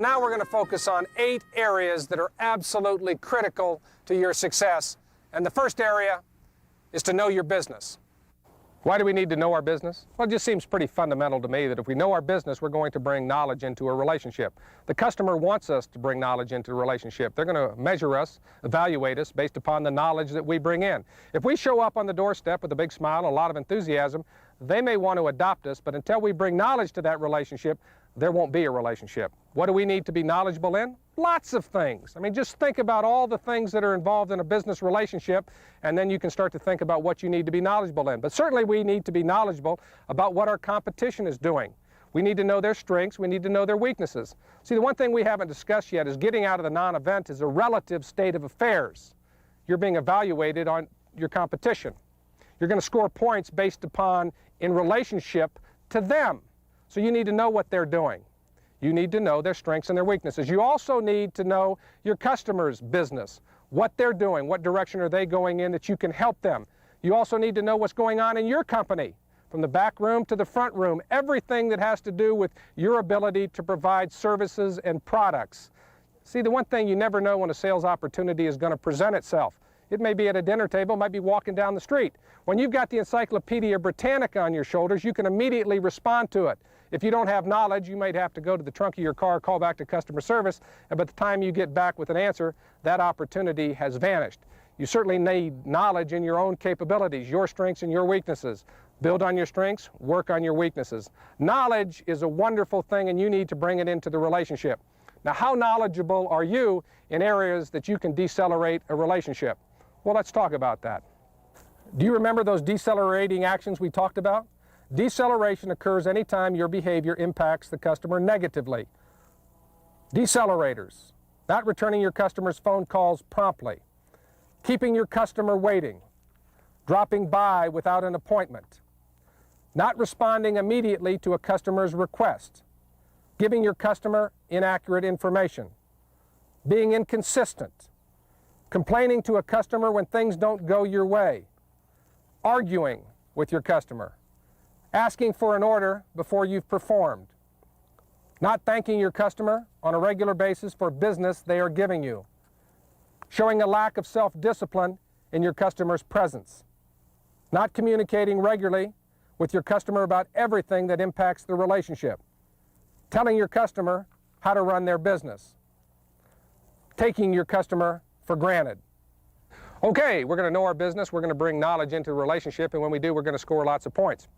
Now we're going to focus on 8 areas that are absolutely critical to your success. And the first area is to know your business. Why do we need to know our business? Well, it just seems pretty fundamental to me that if we know our business, we're going to bring knowledge into a relationship. The customer wants us to bring knowledge into a relationship. They're going to measure us, evaluate us based upon the knowledge that we bring in. If we show up on the doorstep with a big smile and a lot of enthusiasm, they may want to adopt us, but until we bring knowledge to that relationship, there won't be a relationship. What do we need to be knowledgeable in? Lots of things. I mean, just think about all the things that are involved in a business relationship, and then you can start to think about what you need to be knowledgeable in. But certainly we need to be knowledgeable about what our competition is doing. We need to know their strengths. We need to know their weaknesses. See, the one thing we haven't discussed yet is getting out of the non-event is a relative state of affairs. You're being evaluated on your competition. You're going to score points based upon in relationship to them. So you need to know what they're doing. You need to know their strengths and their weaknesses. You also need to know your customer's business, what they're doing, what direction are they going in that you can help them. You also need to know what's going on in your company, from the back room to the front room, everything that has to do with your ability to provide services and products. See, the one thing you never know when a sales opportunity is going to present itself. It may be at a dinner table, might be walking down the street. When you've got the Encyclopedia Britannica on your shoulders, you can immediately respond to it. If you don't have knowledge, you might have to go to the trunk of your car, call back to customer service, and by the time you get back with an answer, that opportunity has vanished. You certainly need knowledge in your own capabilities, your strengths and your weaknesses. Build on your strengths, work on your weaknesses. Knowledge is a wonderful thing, and you need to bring it into the relationship. Now, how knowledgeable are you in areas that you can decelerate a relationship? Well, let's talk about that. Do you remember those decelerating actions we talked about? Deceleration occurs anytime your behavior impacts the customer negatively. Decelerators: not returning your customer's phone calls promptly, keeping your customer waiting, dropping by without an appointment, not responding immediately to a customer's request, giving your customer inaccurate information, being inconsistent, complaining to a customer when things don't go your way, arguing with your customer, asking for an order before you've performed, not thanking your customer on a regular basis for business they are giving you, showing a lack of self-discipline in your customer's presence, not communicating regularly with your customer about everything that impacts the relationship, telling your customer how to run their business, taking your customer for granted. Okay, we're going to know our business, we're going to bring knowledge into the relationship, and when we do, we're going to score lots of points.